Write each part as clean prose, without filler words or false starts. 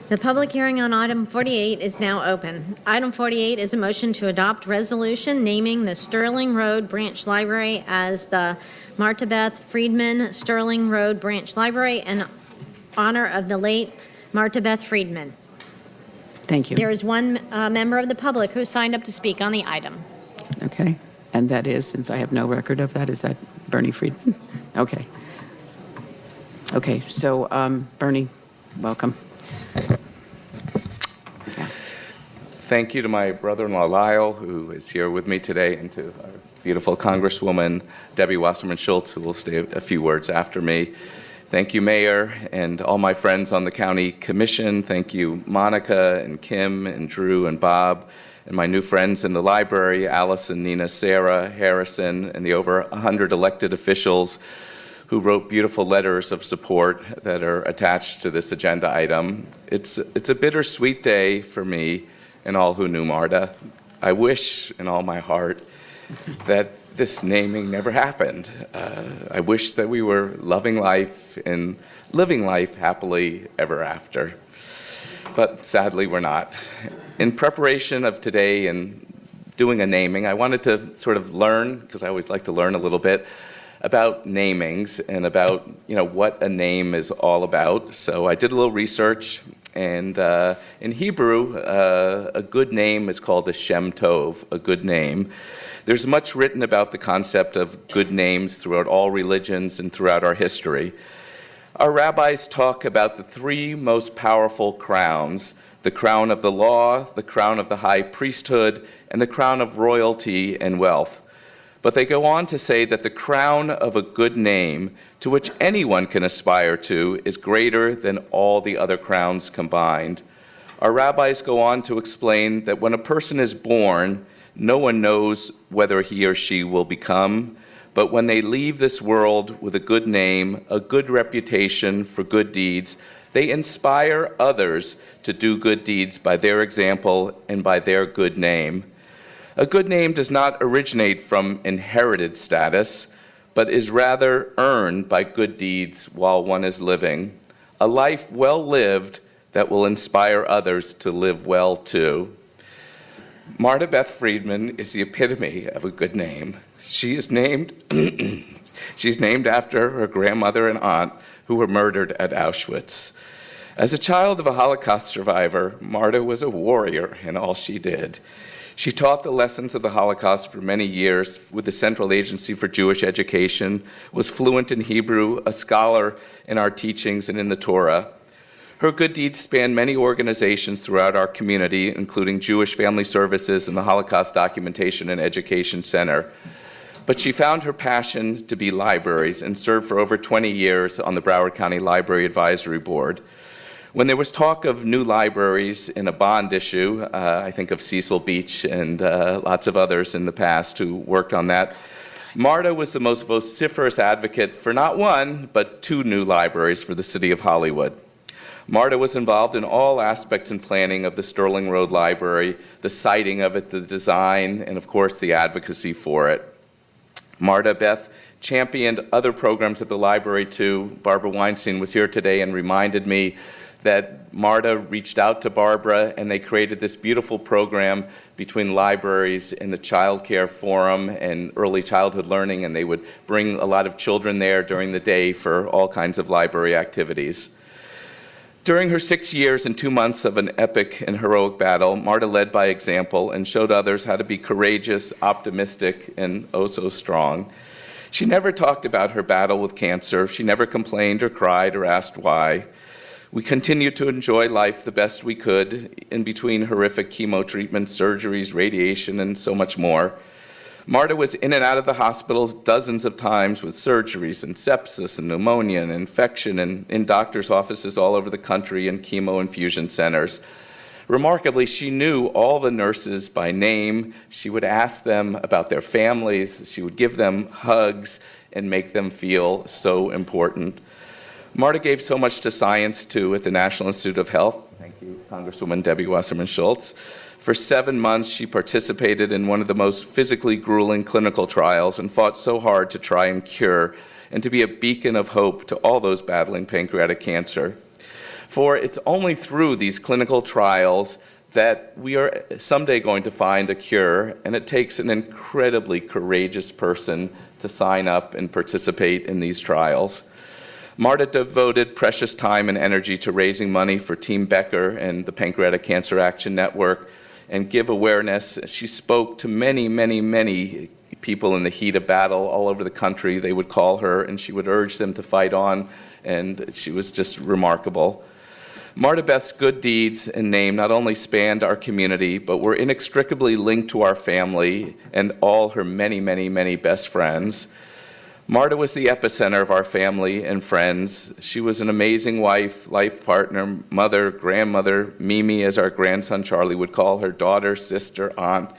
The public hearing on item 48 is now open. Item 48 is a motion to adopt resolution naming the Stirling Road Branch Library as the Marta-Beth Friedman Stirling Road Branch Library in honor of the late Marta-Beth Friedman. Thank you. There is one member of the public who has signed up to speak on the item. Okay. And that is, since I have no record of that, is that Bernie Friedman? Okay. Okay. So, Bernie, welcome. Yeah. Thank you to my brother-in-law Lyle, who is here with me today, and to our beautiful Congresswoman Debbie Wasserman Schultz, who will stay a few words after me. Thank you, Mayor, and all my friends on the County Commission. Thank you, Monica and Kim and Drew and Bob, and my new friends in the library, Allison, Nina, Sarah, Harrison, and the over 100 elected officials who wrote beautiful letters of support that are attached to this agenda item. It's a bittersweet day for me and all who knew Marta. I wish in all my heart that this naming never happened. I wish that we were loving life and living life happily ever after. But sadly, we're not. In preparation of today and doing a naming, I wanted to sort of learn, because I always like to learn a little bit, about namings and about what a name is all about. So I did a little research, and in Hebrew, a good name is called a Shem Tov, a good name. There's much written about the concept of good names throughout all religions and throughout our history. Our rabbis talk about the three most powerful crowns: the crown of the law, the crown of the high priesthood, and the crown of royalty and wealth. But they go on to say that the crown of a good name, to which anyone can aspire to, is greater than all the other crowns combined. Our rabbis go on to explain that when a person is born, no one knows whether he or she will become, but when they leave this world with a good name, a good reputation for good deeds, they inspire others to do good deeds by their example and by their good name. A good name does not originate from inherited status, but is rather earned by good deeds while one is living. A life well lived that will inspire others to live well too. Marta-Beth Friedman is the epitome of a good name. She's named after her grandmother and aunt who were murdered at Auschwitz. As a child of a Holocaust survivor, Marta was a warrior in all she did. She taught the lessons of the Holocaust for many years with the Central Agency for Jewish Education, was fluent in Hebrew, a scholar in our teachings and in the Torah. Her good deeds span many organizations throughout our community, including Jewish Family Services and the Holocaust Documentation and Education Center. But she found her passion to be libraries and served for over 20 years on the Broward County Library Advisory Board. When there was talk of new libraries in a bond issue, I think of Cecil Beach and lots of others in the past who worked on that, Marta was the most vociferous advocate for not one, but two new libraries for the city of Hollywood. Marta was involved in all aspects and planning of the Stirling Road Library, the siting of it, the design, and of course the advocacy for it. Marta-Beth championed other programs at the library too. Barbara Weinstein was here today and reminded me that Marta reached out to Barbara and they created this beautiful program between libraries and the Child Care Forum and Early Childhood Learning, and they would bring a lot of children there during the day for all kinds of library activities. During her 6 years and 2 months of an epic and heroic battle, Marta led by example and showed others how to be courageous, optimistic, and oh so strong. She never talked about her battle with cancer. She never complained or cried or asked why. We continued to enjoy life the best we could in between horrific chemo treatments, surgeries, radiation, and so much more. Marta was in and out of the hospitals dozens of times with surgeries and sepsis and pneumonia and infection, and in doctors' offices all over the country and chemo infusion centers. Remarkably, she knew all the nurses by name. She would ask them about their families. She would give them hugs and make them feel so important. Marta gave so much to science, too, at the National Institute of Health. Thank you, Congresswoman Debbie Wasserman Schultz. For 7 months, she participated in one of the most physically grueling clinical trials and fought so hard to try and cure and to be a beacon of hope to all those battling pancreatic cancer. For it's only through these clinical trials that we are someday going to find a cure, and it takes an incredibly courageous person to sign up and participate in these trials. Marta devoted precious time and energy to raising money for Team Becker and the Pancreatic Cancer Action Network and give awareness. She spoke to many, many, many people in the heat of battle all over the country. They would call her, and she would urge them to fight on, and she was just remarkable. Marta-Beth's good deeds and name not only spanned our community, but were inextricably linked to our family and all her many, many, many best friends. Marta was the epicenter of our family and friends. She was an amazing wife, life partner, mother, grandmother, Mimi, as our grandson Charlie would call her, daughter, sister, aunt,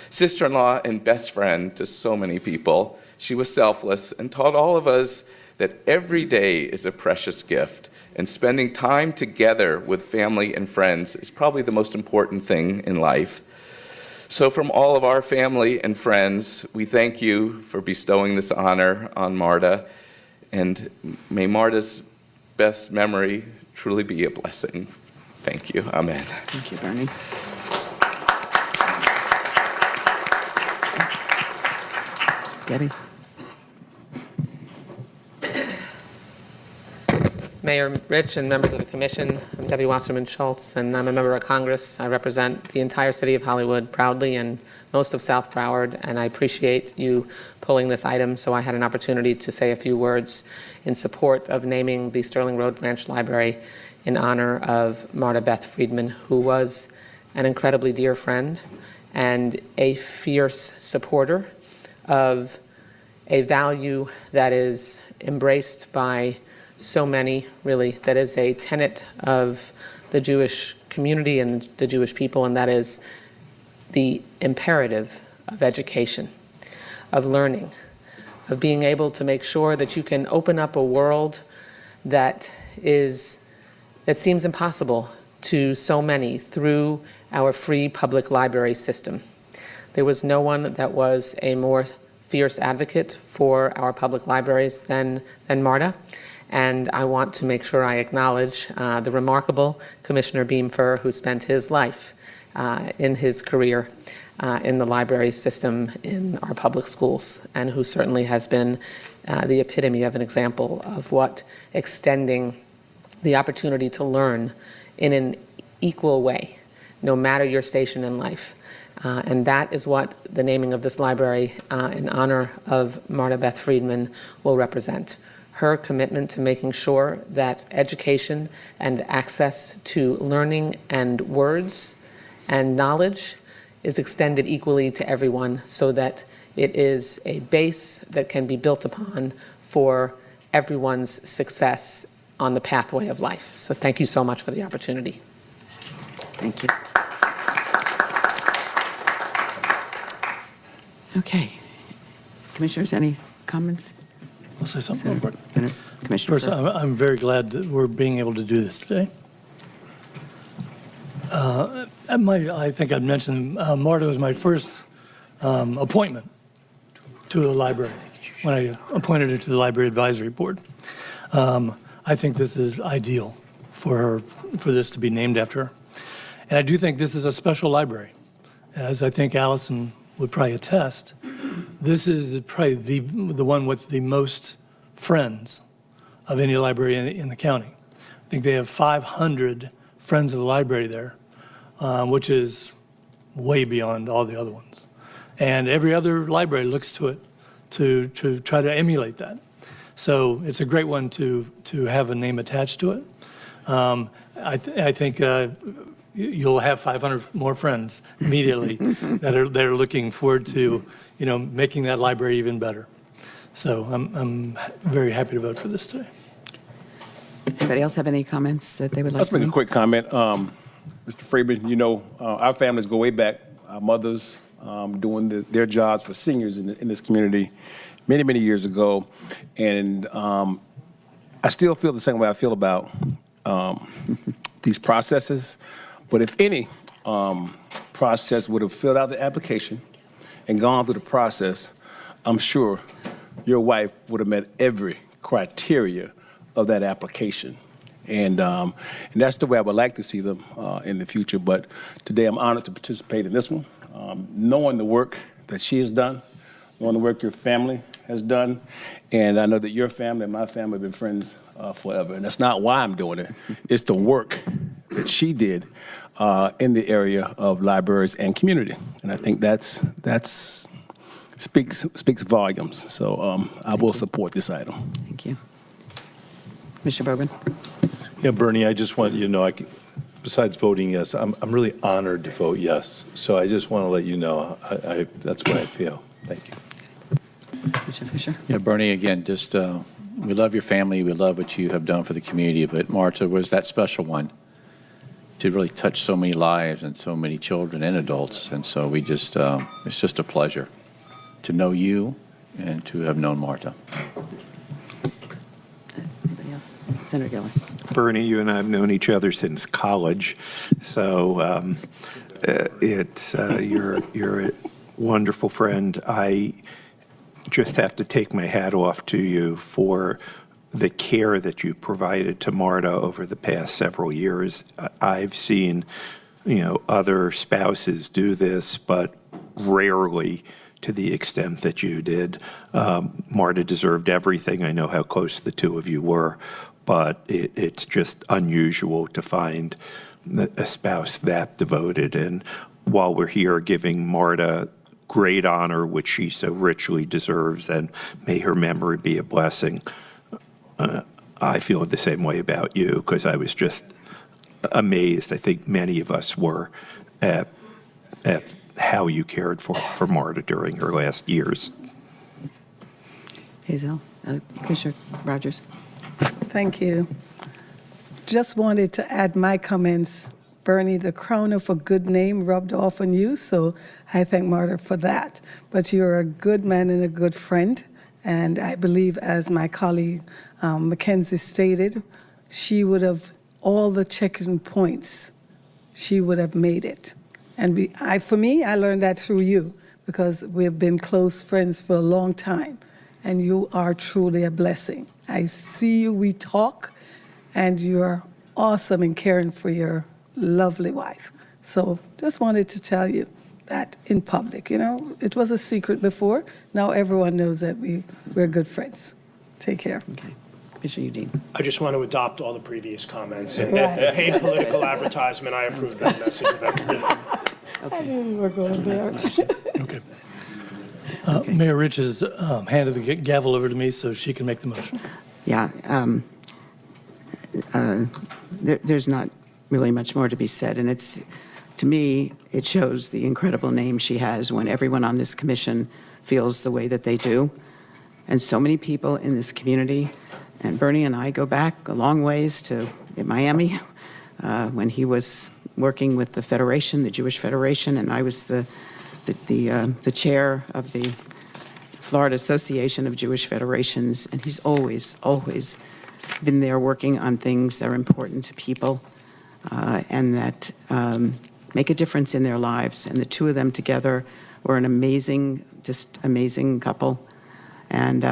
sister-in-law, and best friend to so many people. She was selfless and taught all of us that every day is a precious gift, and spending time together with family and friends is probably the most important thing in life. So from all of our family and friends, we thank you for bestowing this honor on Marta, and may Marta's best memory truly be a blessing. Thank you. Amen. Thank you, Bernie. Debbie? Mayor Rich and members of the commission, I'm Debbie Wasserman Schultz, and I'm a member of Congress. I represent the entire city of Hollywood proudly and most of South Broward, and I appreciate you pulling this item so I had an opportunity to say a few words in support of naming the Stirling Road Branch Library in honor of Marta-Beth Friedman, who was an incredibly dear friend and a fierce supporter of a value that is embraced by so many, really, that is a tenet of the Jewish community and the Jewish people, and that is the imperative of education, of learning, of being able to make sure that you can open up a world that seems impossible to so many through our free public library system. There was no one that was a more fierce advocate for our public libraries than Marta. And I want to make sure I acknowledge the remarkable Commissioner Beamfer, who spent his life in his career in the library system in our public schools, and who certainly has been the epitome of an example of what extending the opportunity to learn in an equal way, no matter your station in life. And that is what the naming of this library in honor of Marta-Beth Friedman will represent. Her commitment to making sure that education and access to learning and words and knowledge is extended equally to everyone, so that it is a base that can be built upon for everyone's success on the pathway of life. So thank you so much for the opportunity. Thank you. Okay. Commissioners, any comments? I'll say something real quick. Commissioner. First, I'm very glad that we're being able to do this today. I think I'd mentioned Marta was my first appointment to the library when I appointed her to the Library Advisory Board. I think this is ideal for her, for this to be named after her. And I do think this is a special library. As I think Allison would probably attest, this is probably the one with the most friends of any library in the county. I think they have 500 friends of the library there, which is way beyond all the other ones. And every other library looks to it to try to emulate that. So it's a great one to have a name attached to it. I think you'll have 500 more friends immediately that are looking forward to, making that library even better. So I'm very happy to vote for this today. Anybody else have any comments that they would like Let's to make make? a quick comment. Mr. Friedman, our families go way back. Our mothers doing their jobs for seniors in this community many, many years ago. And I still feel the same way I feel about these processes. But if any process would have filled out the application and gone through the process, I'm sure your wife would have met every criteria of that application. And that's the way I would like to see them in the future. But today I'm honored to participate in this one, knowing the work that she has done, knowing the work your family has done. And I know that your family and my family have been friends forever. And that's not why I'm doing it. It's the work that she did in the area of libraries and community. And I think that's speaks volumes. So I will support this item. Thank you. Mr. Bourbon? Yeah, Bernie, I just want you to know, besides voting yes, I'm really honored to vote yes. So I just want to let you know that's what I feel. Thank you. Mr. Fisher? Yeah, Bernie, again, just we love your family. We love what you have done for the community. But Marta was that special one to really touch so many lives and so many children and adults. And so we just, it's just a pleasure to know you and to have known Marta. Anybody else? Senator Gilley. Bernie, you and I have known each other since college, so you're a wonderful friend. I just have to take my hat off to you for the care that you provided to Marta over the past several years. I've seen, other spouses do this, but rarely to the extent that you did. Marta deserved everything. I know how close the two of you were, but it's just unusual to find a spouse that devoted. And while we're here giving Marta great honor, which she so richly deserves, and may her memory be a blessing, I feel the same way about you, because I was just amazed. I think many of us were at how you cared for Marta during her last years. Hazel? Commissioner Rogers? Thank you. Just wanted to add my comments. Bernie, the crown of a good name rubbed off on you, so I thank Marta for that. But you're a good man and a good friend, and I believe, as my colleague Mackenzie stated, she would have all the checking points. She would have made it. And for me, I learned that through you, because we've been close friends for a long time, and you are truly a blessing. I see you, we talk, and you're awesome in caring for your lovely wife. So just wanted to tell you that in public. It was a secret before. Now everyone knows that we're good friends. Take care. Okay. Commissioner Udine? I just want to adopt all the previous comments. And Right. paid political advertisement, I approve that message of everything. I knew we were going there. Okay. Mayor Rich has handed the gavel over to me so she can make the motion. Yeah. There's not really much more to be said, and to me, it shows the incredible name she has when everyone on this commission feels the way that they do. And so many people in this community, and Bernie and I go back a long ways to Miami when he was working with the Federation, the Jewish Federation, and I was the chair of the Florida Association of Jewish Federations, and he's always been there working on things that are important to people and that make a difference in their lives. And the two of them together were an amazing couple. And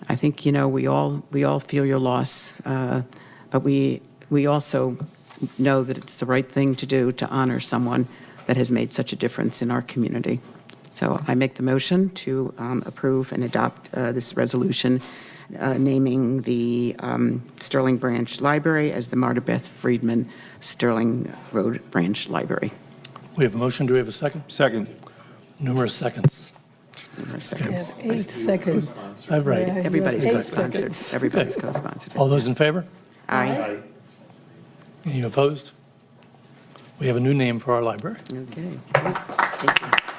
I think, we all feel your loss, but we also know that it's the right thing to do to honor someone that has made such a difference in our community. So I make the motion to approve and adopt this resolution naming the Stirling Branch Library as the Marta-Beth Friedman Stirling Road Branch Library. We have a motion. Do we have a second? Second. Numerous seconds. Numerous seconds. 8 seconds. Right. Yeah, Everybody's 8 co-sponsored. seconds. Everybody's co-sponsored. All those in favor? Aye. Any opposed? We have a new name for our library. Okay. Thank you.